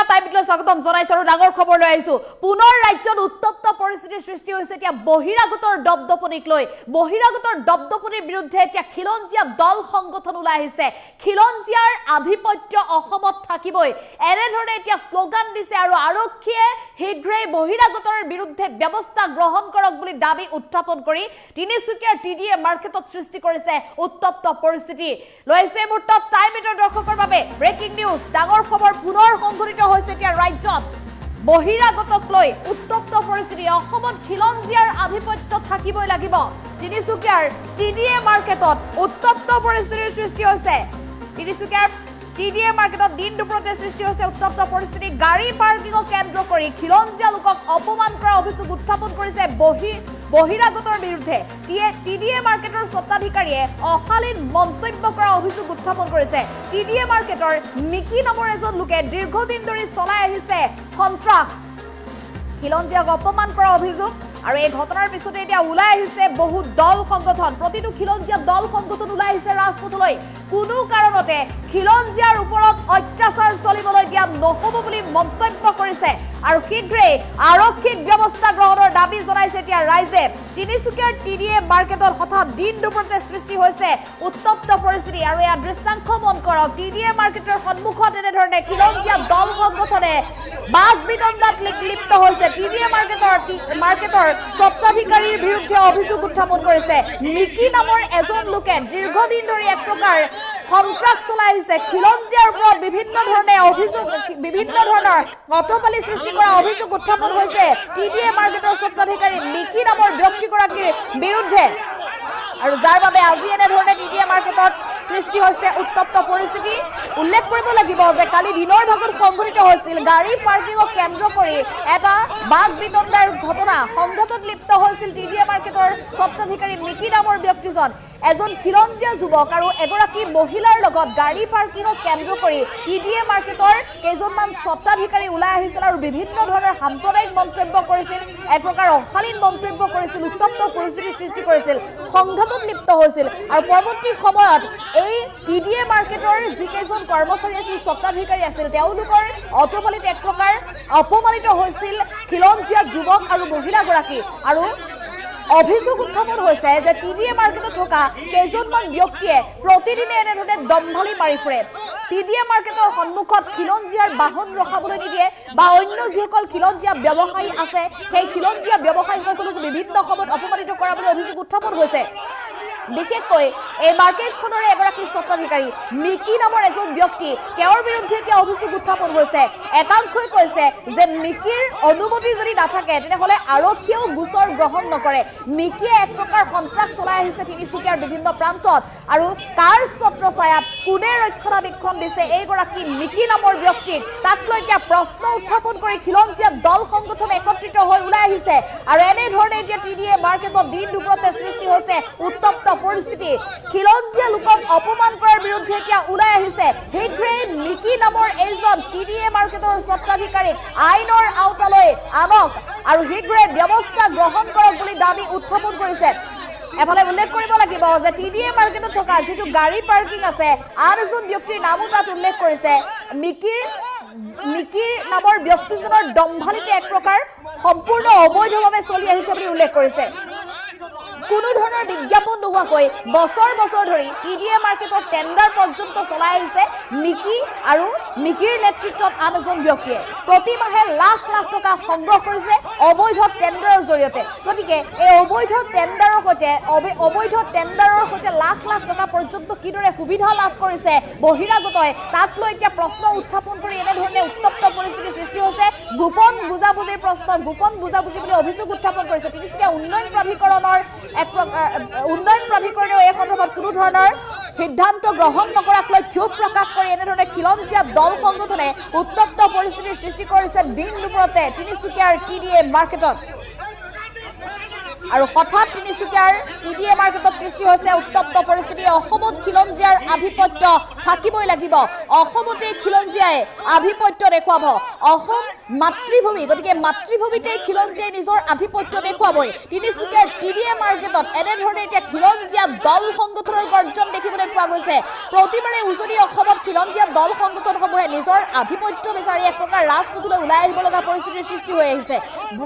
টাইমলৈ স্বাগতম জনাইছো আৰু ডাঙৰ খবৰ লৈ আহিছো পুনৰ ৰাজ্যত উত্তপ্ত পৰিস্থিতিৰ সৃষ্টি হৈছে এতিয়া বহিৰাগতৰ দপদপনিক লৈ বহিৰাগতৰ দপদপনিৰ বিৰুদ্ধে এতিয়া খিলঞ্জীয়া দল সংগঠন ওলাই আহিছে খিলঞ্জীয়াৰ আধিপত্য অসমত থাকিবই এনেধৰণে এতিয়া স্লোগান দিছে আৰু আৰক্ষীয়ে শীঘ্ৰেই বহিৰাগতৰ বিৰুদ্ধে ব্যৱস্থা গ্ৰহণ কৰক বুলি দাবী উত্থাপন কৰি তিনিচুকীয়াৰ টিডিএ মাৰ্কেটত সৃষ্টি কৰিছে উত্তপ্ত পৰিস্থিতি লৈ আহিছে এই মুহূৰ্তত টাইম মিটাৰ দৰ্শকৰ বাবে ব্ৰেকিং নিউজ ডাঙৰ খবৰ পুনৰ সংঘটিত হৈছে এতিয়া ৰাজ্যত বহিৰাগতক লৈ উত্তপ্ত পৰিস্থিতি অসমত খিলঞ্জীয়াৰ আধিপত্য থাকিবই লাগিব তিনিচুকীয়াৰ টিডিএ মাৰ্কেটত উত্তপ্ত পৰিস্থিতিৰ সৃষ্টি হৈছে তিনিচুকীয়াৰ টিডিএ মাৰ্কেটত দিন দুপৰতে সৃষ্টি হৈছে উত্তপ্ত পৰিস্থিতি গাড়ী পাৰ্কিংক কেন্দ্ৰ কৰি খিলঞ্জীয়া লোকক অপমান কৰাৰ অভিযোগ উত্থাপন কৰিছে বহিৰাগতৰ বিৰুদ্ধে টিডিএ মাৰ্কেটৰ স্বত্বাধিকাৰীয়ে অশালীন মন্তব্য কৰাৰ অভিযোগ উত্থাপন কৰিছে টিডিএ মাৰ্কেটৰ মিকি নামৰ এজন লোকে দীৰ্ঘদিন ধৰি চলাই আহিছে সন্ত্ৰাস খিলঞ্জীয়াক অপমান কৰাৰ অভিযোগ আৰু এই ঘটনাৰ পিছতে এতিয়া ওলাই আহিছে বহু দল সংগঠন প্ৰতিটো খিলঞ্জীয়া দল সংগঠন ওলাই আহিছে ৰাজপথলৈ কোনো কাৰণতে খিলঞ্জীয়াৰ ওপৰত অত্যাচাৰ চলিবলৈ দিয়া নহব বুলি মন্তব্য কৰিছে আৰু শীঘ্ৰেই আৰক্ষীক ব্যৱস্থা গ্ৰহণৰ দাবী জনাইছে এতিয়া ৰাইজে তিনিচুকীয়াৰ টিডিএ মাৰ্কেটত হঠাৎ দিন দুপৰতে সৃষ্টি হৈছে উত্তপ্ত পৰিস্থিতি আৰু এই দৃশ্যাংশ মন কৰক টিডিএ মাৰ্কেটৰ সন্মুখত এনেধৰণে খিলঞ্জীয়া দল সংগঠনে বাঘ বিতণ্ডাত লিপ্ত হৈছে টিডিএ মাৰ্কেটৰ স্বত্বাধিকাৰীৰ বিৰুদ্ধে অভিযোগ উত্থাপন কৰিছে মিকি নামৰ এজন লোকে দীৰ্ঘদিন ধৰি এক প্ৰকাৰ সন্ত্ৰাস চলাই আহিছে খিলঞ্জীয়াৰ ওপৰত বিভিন্ন ধৰণৰ অটপালি সৃষ্টি কৰা অভিযোগ উত্থাপন হৈছে টিডিএ মাৰ্কেটৰ স্বত্বাধিকাৰী মিকি নামৰ ব্যক্তিগৰাকীৰ বিৰুদ্ধে আৰু যাৰ বাবে আজি এনেধৰণে টিডিএ মাৰ্কেটত সৃষ্টি হৈছে উত্তপ্ত পৰিস্থিতি উল্লেখ কৰিব লাগিব যে কালি দিনৰ ভাগত সংঘটিত হৈছিল গাড়ী পাৰ্কিংক কেন্দ্ৰ কৰি এটা বাঘ বিতণ্ডাৰ ঘটনা সংঘাতত লিপ্ত হৈছিল টিডিএ মাৰ্কেটৰ স্বত্বাধিকাৰী মিকি নামৰ ব্যক্তিজন এজন খিলঞ্জীয়া যুৱক আৰু এগৰাকী মহিলাৰ লগত গাড়ী পাৰ্কিংক কেন্দ্ৰ কৰি টিডিএ মাৰ্কেটৰ কেইজনমান স্বত্বাধিকাৰী ওলাই আহিছিল আৰু বিভিন্ন ধৰণৰ সাম্প্ৰদায়িক মন্তব্য কৰিছিল এক প্ৰকাৰ অশালীন মন্তব্য কৰিছিল উত্তপ্ত পৰিস্থিতিৰ সৃষ্টি কৰিছিল সংঘাতত লিপ্ত হৈছিল আৰু পৰৱৰ্তী সময়ত এই টিডিএ মাৰ্কেটৰ যিকেইজন কৰ্মচাৰী আছিল স্বত্বাধিকাৰী আছিল তেওঁলোকৰ অটপালিত এক প্ৰকাৰ অপমানিত হৈছিল খিলঞ্জীয়া যুৱক আৰু মহিলাগৰাকী আৰু অভিযোগ উত্থাপন হৈছে যে টিডিএ মাৰ্কেটত থকা কেইজনমান ব্যক্তিয়ে প্ৰতিদিনে এনেধৰণে দম্ভালি মাৰি ফুৰে টিডিএ মাৰ্কেটৰ সন্মুখত খিলঞ্জীয়াৰ বাহন ৰখাবলৈ নিদিয়ে বা অন্য যিসকল খিলঞ্জীয়া ব্যৱসায়ী আছে সেই খিলঞ্জীয়া ব্যৱসায়ীসকলক বিভিন্ন সময়ত অপমানিত কৰা বুলি অভিযোগ উত্থাপন হৈছে বিশেষকৈ এই মাৰ্কেটখনৰে এগৰাকী স্বত্বাধিকাৰী মিকি নামৰ এজন ব্যক্তি তেওঁৰ বিৰুদ্ধে এতিয়া অভিযোগ উত্থাপন হৈছে একাংশই কৈছে যে মিকিৰ অনুমতি যদি নাথাকে তেনেহ'লে আৰক্ষীয়েও গোচৰ গ্ৰহণ নকৰে মিকিয়ে এক প্ৰকাৰ সন্ত্ৰাস চলাই আহিছে তিনিচুকীয়াৰ বিভিন্ন প্ৰান্তত আৰু কাৰ ছত্ৰছায়াত কোনে ৰক্ষণাবেক্ষণ দিছে এইগৰাকী মিকি নামৰ ব্যক্তিক তাক লৈ এতিয়া প্ৰশ্ন উত্থাপন কৰি খিলঞ্জীয়া দল সংগঠন একত্ৰিত হৈ ওলাই আহিছে আৰু এনেধৰণে এতিয়া টিডিএ মাৰ্কেটত দিন দুপৰতে সৃষ্টি হৈছে উত্তপ্ত পৰিস্থিতি খিলঞ্জীয়া লোকক অপমান কৰাৰ বিৰুদ্ধে এতিয়া ওলাই আহিছে শীঘ্ৰেই মিকি নামৰ এইজন টিডিএ মাৰ্কেটৰ স্বত্বাধিকাৰীক আইনৰ আওতালৈ আনক আৰু শীঘ্ৰেই ব্যৱস্থা গ্ৰহণ কৰক বুলি দাবী উত্থাপন কৰিছে এফালে উল্লেখ কৰিব লাগিব যে টিডিএ মাৰ্কেটত থকা যিটো গাড়ী পাৰ্কিং আছে আন এজন ব্যক্তিৰ নামো তাত উল্লেখ কৰিছে মিকিৰ নামৰ ব্যক্তিজনৰ দম্ভালিতে এক প্ৰকাৰ সম্পূৰ্ণ অবৈধভাৱে চলি আহিছে বুলি উল্লেখ কৰিছে কোনো ধৰণৰ বিজ্ঞাপন নোহোৱাকৈ বছৰ ধৰি টিডিএ মাৰ্কেটৰ টেণ্ডাৰ পৰ্যন্ত চলাই আহিছে মিকি আৰু মিকিৰ নেতৃত্বত আন এজন ব্যক্তিয়ে প্ৰতিমাহে লাখ টকা সংগ্ৰহ কৰিছে অবৈধ টেণ্ডাৰৰ জৰিয়তে গতিকে এই অবৈধ টেণ্ডাৰৰ সৈতে লাখ টকা পৰ্যন্ত কিদৰে সুবিধা লাভ কৰিছে বহিৰাগতই তাক লৈ এতিয়া প্ৰশ্ন উত্থাপন কৰি এনেধৰণে উত্তপ্ত পৰিস্থিতিৰ সৃষ্টি হৈছে গোপন বুজাবুজিৰ প্ৰশ্ন গোপন বুজাবুজি বুলি অভিযোগ উত্থাপন কৰিছে তিনিচুকীয়া উন্নয়ন প্ৰাধিকৰণেও এই সন্দৰ্ভত কোনো ধৰণৰ সিদ্ধান্ত গ্ৰহণ নকৰাক লৈ ক্ষোভ প্ৰকাশ কৰি এনেধৰণে খিলঞ্জীয়া দল সংগঠনে উত্তপ্ত পৰিস্থিতিৰ সৃষ্টি কৰিছে দিন দুপৰতে তিনিচুকীয়াৰ টিডিএ মাৰ্কেটত আৰু হঠাৎ তিনিচুকীয়াৰ টিডিএ মাৰ্কেটত সৃষ্টি হৈছে উত্তপ্ত পৰিস্থিতি অসমত খিলঞ্জীয়াৰ আধিপত্য থাকিবই লাগিব অসমতে খিলঞ্জীয়াই আধিপত্য দেখুৱাব অসম মাতৃভূমি গতিকে মাতৃভূমিতে খিলঞ্জীয়াই নিজৰ আধিপত্য দেখুৱাবই তিনিচুকীয়াৰ টিডিএ মাৰ্কেটত এনেধৰণে এতিয়া খিলঞ্জীয়া দল সংগঠনৰ গৰ্জন দেখিবলৈ পোৱা গৈছে প্ৰতিবাৰে উজনি অসমত খিলঞ্জীয়া দল সংগঠনসমূহে নিজৰ আধিপত্য বিচাৰি এক প্ৰকাৰ ৰাজপথলৈ ওলাই আহিব লগা পৰিস্থিতিৰ সৃষ্টি হৈ আহিছে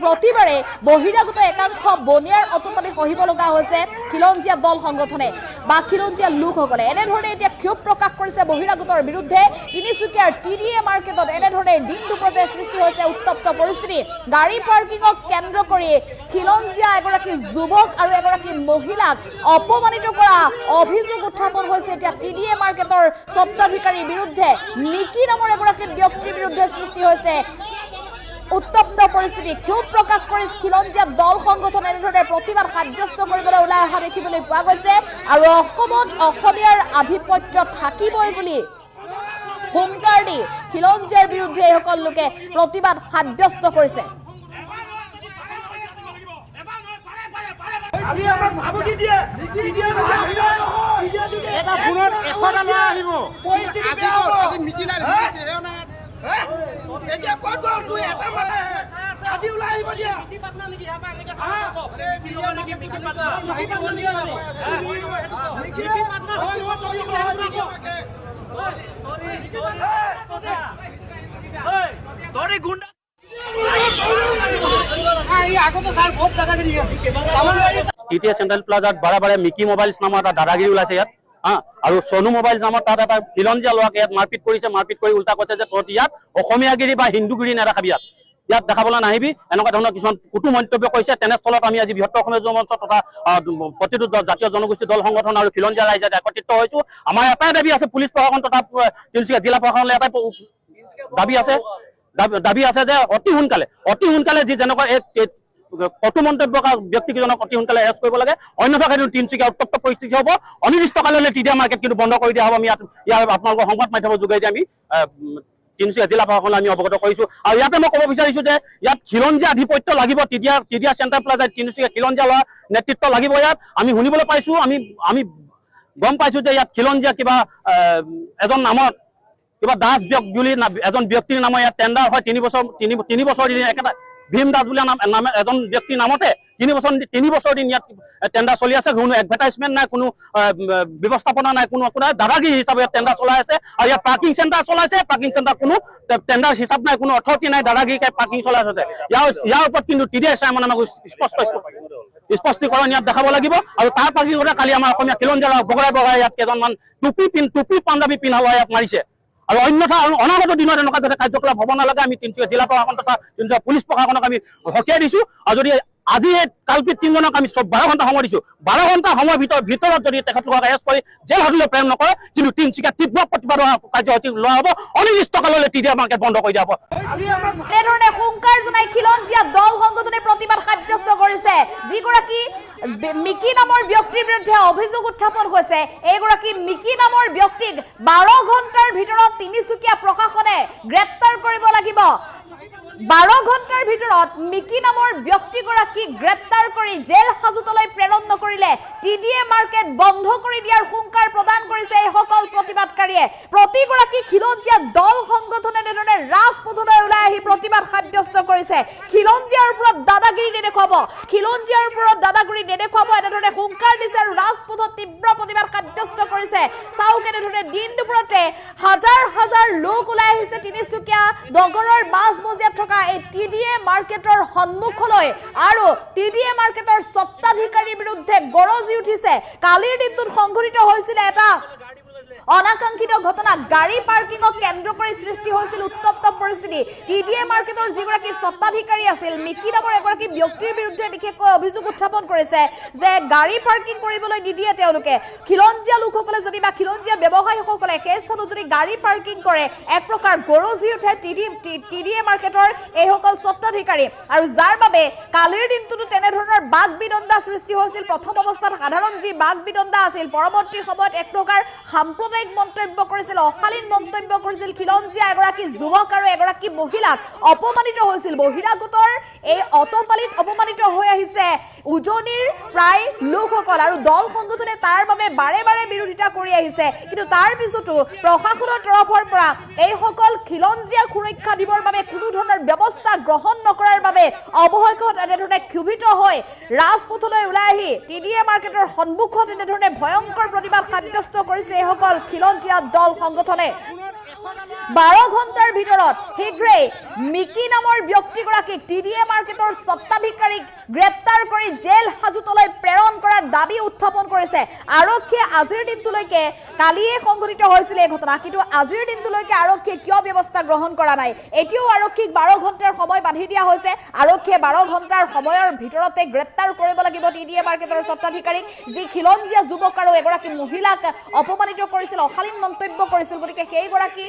প্ৰতিবাৰে বহিৰাগত একাংশ বনিয়াৰ অটপালি সহিব লগা হৈছে খিলঞ্জীয়া দল সংগঠনে বা খিলঞ্জীয়া লোকসকলে এনেধৰণে এতিয়া ক্ষোভ প্ৰকাশ কৰিছে বহিৰাগতৰ বিৰুদ্ধে তিনিচুকীয়াৰ টিডিএ মাৰ্কেটত এনেধৰণে দিন দুপৰতে সৃষ্টি হৈছে উত্তপ্ত পৰিস্থিতি গাড়ী পাৰ্কিঙক কেন্দ্ৰ কৰি খিলঞ্জীয়া এগৰাকী যুৱক আৰু এগৰাকী মহিলাক অপমানিত কৰা অভিযোগ উত্থাপন হৈছে এতিয়া টিডিএ মাৰ্কেটৰ স্বত্বাধিকাৰীৰ বিৰুদ্ধে নিকি নামৰ এগৰাকী ব্যক্তিৰ বিৰুদ্ধে সৃষ্টি হৈছে উত্তপ্ত পৰিস্থিতি ক্ষোভ প্ৰকাশ কৰি খিলঞ্জীয়া দল সংগঠন এনেধৰণে প্ৰতিবাদ সাব্যস্ত কৰিবলৈ ওলাই অহা দেখিবলৈ পোৱা গৈছে আৰু অসমত অসমীয়াৰ আধিপত্য থাকিবই বুলি হুংকাৰ দি খিলঞ্জীয়াৰ বিৰুদ্ধে এইসকল লোকে প্ৰতিবাদ সাব্যস্ত কৰিছে এতিয়া ক'ত গ'ল তুই এটা মানে আজি ওলাই আহিব দিয়া মিকি পাটনা নেকি আমাৰ এনেকে চাচব ভিডিঅ নেকি মিকি পাটনা হয় হয় তোৰে গুন্ডা এই আগতে স্যাৰ বহুত দাদাগিৰি টিটিএ সেন্ট্ৰাল প্লাজাত বাৰে বাৰে মিকি মোবাইলছ নামৰ এটা দাদাগিৰি ওলাইছে ইয়াত আৰু সোনু মোবাইল নামৰ তাত এটা খিলঞ্জীয়া লোৱাক ইয়াত মাৰপিট কৰিছে মাৰপিট কৰি উল্টা কৈছে যে তহঁতি ইয়াত অসমীয়াগিৰি বা হিন্দুগিৰি নেদেখাবি ইয়াত দেখাবলৈ নাহিবি এনেকুৱা ধৰণৰ কিছুমান কুটু মন্তব্য কৰিছে তেনেস্থলত আমি আজি বৃহত্তৰ অসমীয়া যুৱ মঞ্চ তথা প্ৰতিটো জাতীয় জনগোষ্ঠী দল সংগঠন আৰু খিলঞ্জীয়া ৰাইজে একত্ৰিত হৈছো আমাৰ এটাই দাবী আছে পুলিচ প্ৰশাসন তথা তিনিচুকীয়া জিলা প্ৰশাসনলৈ এটাই দাবী আছে যে অতি সোনকালে যি যেনেকুৱা কটু মন্তব্য ব্যক্তিকেইজনক অতি সোনকালে এৰেষ্ট কৰিব লাগে অন্যথা কিন্তু তিনিচুকীয়া উত্তপ্ত পৰিস্থিতি হ'ব অনিৰ্দিষ্টকাললৈ টিডিএ মাৰ্কেট কিন্তু বন্ধ কৰি দিয়া হ'ব আমি ইয়াৰ আপোনালোকৰ সংবাদ মাধ্যমৰ যোগেদি আমি তিনিচুকীয়া জিলা প্ৰশাসনলৈ আমি অৱগত কৰিছোঁ আৰু ইয়াতে মই ক'ব বিচাৰিছোঁ যে ইয়াত খিলঞ্জীয়া আধিপত্য লাগিব টিডিএ চেণ্টাৰ প্লাজাত তিনিচুকীয়া খিলঞ্জীয়া লোৱাৰ নেতৃত্ব লাগিব ইয়াত আমি শুনিবলৈ পাইছোঁ আমি গম পাইছোঁ যে ইয়াত খিলঞ্জীয়া কিবা এজন নামত কিবা দাস বুলি এজন ব্যক্তিৰ নামত ইয়াত টেণ্ডাৰ হয় 3 বছৰ দিন একেটা ভীম দাস বুলি নাম এজন ব্যক্তিৰ নামতে 3 বছৰ দিন ইয়াত টেণ্ডাৰ চলি আছে কোনো এডভাৰটাইজমেণ্ট নাই কোনো ব্যৱস্থাপনা নাই কোনো দাদাগিৰি হিচাপে টেণ্ডাৰ চলাই আছে আৰু ইয়াত পাৰ্কিং চেণ্টাৰ চলাইছে পাৰ্কিং চেণ্টাৰ কোনো টেণ্ডাৰ হিচাপ নাই কোনো অথৰিটি নাই দাদাগিৰিকে পাৰ্কিং চলাই আছে ইয়াৰ ওপৰত কিন্তু টিডিএ চাইমনে আমাক স্পষ্টীকৰণ ইয়াত দেখাব লাগিব আৰু তাৰ পাৰ্কিঙতে কালি আমাৰ অসমীয়া খিলঞ্জীয়া বগৰাই ইয়াত কেইজনমান টুপি পাঞ্জাবী পিন্ধা ইয়াত মাৰিছে আৰু অন্যথা অনাগত দিনত এনেকুৱা যাতে কাৰ্যকলাপ হ'ব নালাগে আমি তিনিচুকীয়া জিলা প্ৰশাসন তথা তিনিচুকীয়া পুলিচ প্ৰশাসনক আমি সকীয়াই দিছোঁ আৰু যদি আজি এই কালপিত তিনিজনক আমি 12 ঘণ্টা সময় দিছোঁ 12 ঘণ্টা সময়ৰ ভিতৰত যদি তেখেতলোকক এৰেষ্ট কৰি জেল হাজতলৈ প্ৰেৰণ নকৰে কিন্তু তিনিচুকীয়া তীব্ৰ প্ৰতিবাদৰ কাৰ্যসূচী লোৱা হ'ব অনিৰ্দিষ্টকাললৈ টিডিএ মাৰ্কেট বন্ধ কৰি দিয়া হ'ব এনেধৰণে হুংকাৰ জনাই খিলঞ্জীয়া দল সংগঠনে প্ৰতিবাদ সাব্যস্ত কৰিছে যিগৰাকী মিকি নামৰ ব্যক্তিৰ বিৰুদ্ধে অভিযোগ উত্থাপন হৈছে এইগৰাকী মিকি নামৰ ব্যক্তিক 12 ঘণ্টাৰ ভিতৰত তিনিচুকীয়া প্ৰশাসনে গ্ৰেপ্তাৰ কৰিব লাগিব 12 ঘণ্টাৰ ভিতৰত মিকি নামৰ ব্যক্তিগৰাকীক গ্ৰেপ্তাৰ কৰি জেল হাজতলৈ প্ৰেৰণ নকৰিলে টিডিএ মাৰ্কেট বন্ধ কৰি দিয়াৰ হুংকাৰ প্ৰদান কৰিছে এই সকল প্ৰতিবাদকাৰীয়ে প্ৰতিগৰাকী খিলঞ্জীয়া দল সংগঠনে এনেধৰণে ৰাজপথলৈ ওলাই আহি প্ৰতিবাদ সাব্যস্ত কৰিছে খিলঞ্জীয়াৰ ওপৰত দাদাগিৰি নেদেখুৱাব এনেধৰণে হুংকাৰ দিছে আৰু ৰাজপথত তীব্ৰ প্ৰতিবাদ সাব্যস্ত কৰিছে চাওক এনেধৰণে দিন দুপৰতে হাজাৰ লোক ওলাই আহিছে তিনিচুকীয়া নগৰৰ মাজমজিয়াত থকা এই টিডিএ মাৰ্কেটৰ সন্মুখলৈ আৰু টিডিএ মাৰ্কেটৰ স্বত্বাধিকাৰীৰ বিৰুদ্ধে গৰজি উঠিছে কালিৰ দিনটোত সংঘটিত হৈছিল এটা অনাকাংক্ষিত ঘটনা গাড়ী পাৰ্কিঙক কেন্দ্ৰ কৰি সৃষ্টি হৈছিল উত্তপ্ত পৰিস্থিতি টিডিএ মাৰ্কেটৰ যিগৰাকী স্বত্বাধিকাৰী আছিল মিকি নামৰ এগৰাকী ব্যক্তিৰ বিৰুদ্ধে বিশেষকৈ অভিযোগ উত্থাপন কৰিছে যে গাড়ী পাৰ্কিং কৰিবলৈ নিদিয়ে তেওঁলোকে খিলঞ্জীয়া লোকসকলে যদি বা খিলঞ্জীয়া ব্যৱসায়ীসকলে সেই স্থানত যদি গাড়ী পাৰ্কিং কৰে এক প্ৰকাৰ গৰজি উঠে টিডিএ মাৰ্কেটৰ এইসকল স্বত্বাধিকাৰী আৰু যাৰ বাবে কালিৰ দিনটোত তেনেধৰণৰ বাক বিদণ্ডা সৃষ্টি হৈছিল প্ৰথম অৱস্থাত সাধাৰণ যি বাক বিদণ্ডা আছিল পৰৱৰ্তী সময়ত এক প্ৰকাৰ সাম্প্ৰদায়িক অসাংবিধানিক মন্তব্য কৰিছিল, অশালীন মন্তব্য কৰিছিল, খিলঞ্জীয়া এগৰাকী যুৱক আৰু এগৰাকী মহিলাক অপমানিত হৈছিল। বহিৰাগতৰ এই অটপালিত অপমানিত হৈ আহিছে উজনিৰ প্ৰায় লোকসকল আৰু দল সংগঠনে তাৰ বাবে বাৰে বাৰে বিৰোধিতা কৰি আহিছে। কিন্তু তাৰ পিছতো প্ৰশাসনৰ তৰফৰ পৰা এইসকল খিলঞ্জীয়াক সুৰক্ষা দিবৰ বাবে কোনো ধৰণৰ ব্যৱস্থা গ্ৰহণ নকৰাৰ বাবে অৱশেষত এনেধৰণে ক্ষোভিত হৈ ৰাজপথলৈ ওলাই আহি টিডিএ মাৰ্কেটৰ সন্মুখত এনেধৰণে ভয়ংকৰ প্ৰতিবাদ সাব্যস্ত কৰিছে এইসকল খিলঞ্জীয়া দল সংগঠনে। 12 ঘণ্টাৰ ভিতৰত শীঘ্ৰেই মিকি নামৰ ব্যক্তিগৰাকীক টিডিএ মাৰ্কেটৰ স্বত্বাধিকাৰীক গ্ৰেপ্তাৰ কৰি জেল হাজতলৈ প্ৰেৰণ কৰাৰ দাবী উত্থাপন কৰিছে। আৰক্ষীয়ে আজিৰ দিনটোলৈকে কালিয়ে সংঘটিত হৈছিল এই ঘটনা, কিন্তু আজিৰ দিনটোলৈকে আৰক্ষীয়ে কিয় ব্যৱস্থা গ্ৰহণ কৰা নাই? এতিয়াও আৰক্ষীক 12 ঘণ্টাৰ সময় বান্ধি দিয়া হৈছে। আৰক্ষীয়ে 12 ঘণ্টাৰ সময়ৰ ভিতৰতে গ্ৰেপ্তাৰ কৰিব লাগিব টিডিএ মাৰ্কেটৰ স্বত্বাধিকাৰীক, যি খিলঞ্জীয়া যুৱক আৰু এগৰাকী মহিলাক অপমানিত কৰিছিল, অশালীন মন্তব্য কৰিছিল। গতিকে সেইগৰাকী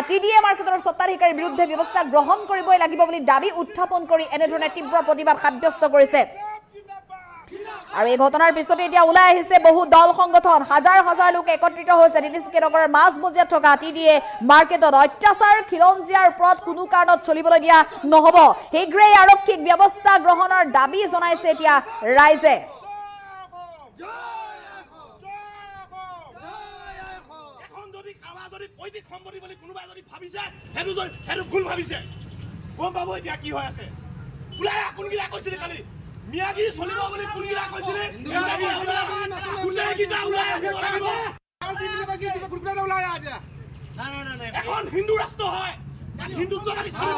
টিডিএ মাৰ্কেটৰ স্বত্বাধিকাৰীৰ বিৰুদ্ধে ব্যৱস্থা গ্ৰহণ কৰিবই লাগিব বুলি দাবী উত্থাপন কৰি এনেধৰণে তীব্ৰ প্ৰতিবাদ সাব্যস্ত কৰিছে। আৰু এই ঘটনাৰ পিছতে এতিয়া ওলাই আহিছে বহু দল সংগঠন, হাজাৰ হাজাৰ লোক একত্ৰিত হৈছে তিনিচুকীয়া নগৰৰ মাজমজিয়াত থকা টিডিএ মাৰ্কেটত। অত্যাচাৰ খিলঞ্জীয়াৰ ওপৰত কোনো কাৰণত চলিবলৈ দিয়া নহ'ব। শীঘ্ৰেই আৰক্ষীক ব্যৱস্থা গ্ৰহণৰ দাবী জনাইছে এতিয়া ৰাইজে। পৈতৃক সম্পত্তি বুলি কোনোবাই যদি ভাবিছে সেইটো ভুল ভাবিছে। গম পাব এতিয়া কি হৈ আছে। ওলাই কোনকেইটা কৈছিলে কালি মিয়াগিৰি চলিব বুলি কোনকেইটা কৈছিলে? এখন হিন্দু ৰাষ্ট্ৰ হয়, হিন্দুত্ব কালি চলিব।